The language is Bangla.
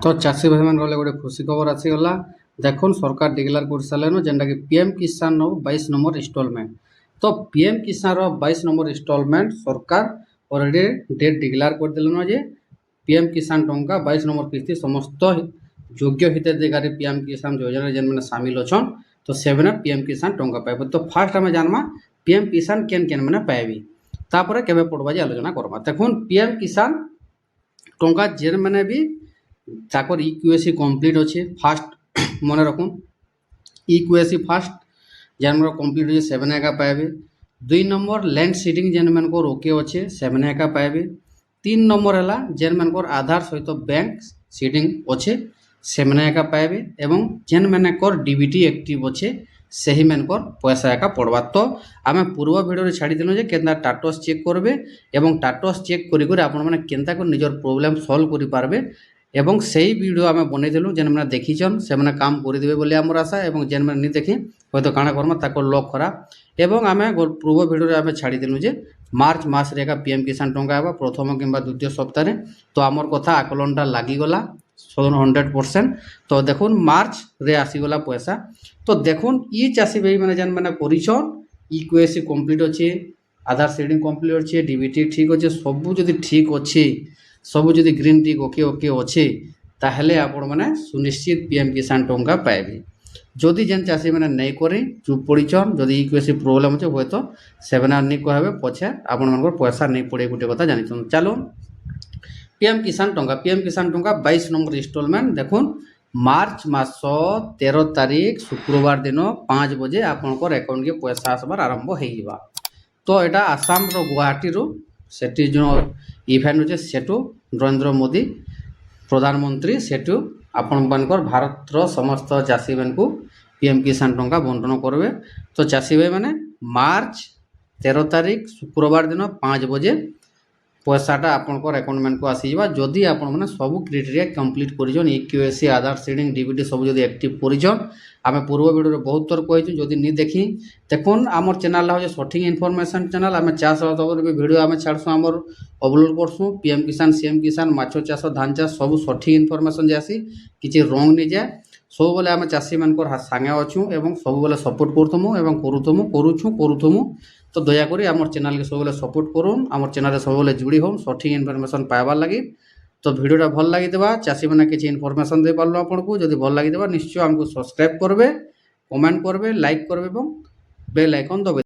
তো চাষী ভাই মান গলে গোটে খুশি খবর আসিগলা। দেখুন সরকার ডিক্লেয়ার করে সারিলেন যেটাকি পিএম কিষান 22 নম্বর ইনস্টলমেন্ট। তো পিএম কিষান 22 নম্বর ইনস্টলমেন্ট সরকার অলরেডি ডেট ডিক্লেয়ার করে দিলেন যে পিএম কিষান টঙ্কা 22 নম্বর কিস্তি সমস্ত যোগ্য হিতাধিকারী পিএম কিষান যোজনা যেন মানে সামিল অছন। তো সেভেনে পিএম কিষান টঙ্কা পাইব। তো ফার্স্ট আমি জানমা পিএম কিষান কেন কেন মানে পাইবি, তারপরে কেবে পড়বা যে আলোচনা করবা। দেখুন পিএম কিষান টঙ্কা যে মানে বি তাকর ইকুএসি কমপ্লিট অছে ফার্স্ট মনে রাখুন ইকুএসি ফার্স্ট যেমন কমপ্লিট হচ্ছে 7 একা পাইবে। 2 নম্বর ল্যান্ড সিডিং যেমনকর ওকে অছে 7 একা পাইবে। 3 নম্বর হল যেমনকর আধার সহিত ব্যাঙ্ক সিডিং অছে 7 একা পাইবে এবং যেমনকর ডিবিটি একটিভ অছে ସେହି ମାନଙ୍କର ପଇସା ଏକା ପଡ଼ବା। ତ ଆମେ ପୂର୍ବ ଭିଡ଼ିଓରେ ଛାଡ଼ିଦେଲୁ ଯେ କେନ୍ତା ଟାଟସ୍ ଚେକ୍ କରିବେ ଏବଂ ଟାଟସ୍ ଚେକ୍ କରିକରି ଆପଣମାନେ କେନ୍ତା କରି ନିଜର ପ୍ରୋବ୍ଲେମ୍ ସଲ୍ଭ କରିପାରିବେ এবং সেই ভিডিও আমি বনাইদেলু যেনে দেখিছন সেমানে কাম করিদেবে বলে আমার আশা এবং যেনে নি দেখি হয়তো কাଣା করমা তাকর লক খরাপ। এবং আমি পূর্ব ভিডিওরে আমি ছাড়িদেলু যে মার্চ মাসরে একা পিএম কিষান টঙ্কা হবা প্রথম কিংবা দ্বিতীয় সপ্তাহে। তো আমার কথা আকলনটা লাগিগলা 100%। তো দেখুন মার্চরে আসিগলা পয়সা। তো দেখুন ই চাষী ভাই মানে যেন মানে করিছন ইকুএসি কমপ্লিট অছে, আধার সিডিং কমপ্লিট অছে, ডিবিটি ঠিক অছে, সবু যদি ঠিক অছে, সবু যদি গ্রিন টিক ওকে ওকে অছে, তাহলে আপন মানে সুনিশ্চিত পিএম কিষান টঙ্কা পাইবে। যদি যেন চাষী মানে নাই করে চুপ পড়িছন, যদি ইকুএসি প্রোবলেম অছে হয়তো সেভেন আর নি কহবে পছে আপনার পয়সা নেই পড়ে গোটে কথা জানিছন। চালুন পিএম কিষান টঙ্কা 22 নম্বর ইনস্টলমেন্ট দেখুন মার্চ মাস 13 তারিখ শুক্রবার দিন 5 বজে আপনার আকাউন্টকে পয়সা আসবার আরম্ভ হয়ে যা। তো এটা আসামর গুয়াহাটির সেটি যে ইভেন্ট হচ্ছে সেটু নরেন্দ্র মোদী প্রধানমন্ত্রী সেটু আপনার ভারতর সমস্ত চাষী মানুষ পিএম কিষান টঙ্কা বন্টন করবে। তো চাষী ভাই মানে মার্চ 13 তারিখ শুক্রবার দিন 5 বজে পয়সাটা আপনার আকাউন্ট মানকু আসিযা। যদি আপনার সবু ক্রাইটেরিয়া কমপ্লিট করেছেন ইকুএসি আধার সিডিং ডিবিটি সব যদি আক্টিভ করেছেন, আমি পূর্ব ভিডিওরে বহুত থর কইছি যদি নি দেখি দেখুন আমার চ্যানেল হচ্ছে সঠিক ইনফরমেশন চ্যানেল। আমি চাষ বাবদ ভিডিও আমি ছাড়ছু আমার অপলোড করছু পিএম কিষান সিএম কিষান মাছ চাষ ধান চাষ সবু সঠিক ইনফরমেশন যাসি কিছু রং নি যায়। ସବୁବେଳେ ଆମେ ଚାଷୀମାନଙ୍କର ସାଙ୍ଗେ ଅଛୁ ଏବଂ ସବୁବେଳେ ସପୋର୍ଟ କରୁଥମୁ ଏବଂ କରୁଥମୁ। ତ ଦୟାକରି আমার চ্যানেলকে ସବୁବେଳେ সপোর্ট করুন, আমার চ্যানেলে ସବୁବେଳେ জুড়ি হন সঠিক ইনফরমেশন পাইবার লাগি। তো ভিডিওটা ভাল লাগিদেবা চাষী মানে কিছু ইনফরমেশন দিয়ে পারলো আপনার যদি ভাল লাগিদেবা নিশ্চয় আমাকে সবসক্রাইব করবে, কমেন্ট করবে, লাইক করবে এবং বেল আইকন দবাই।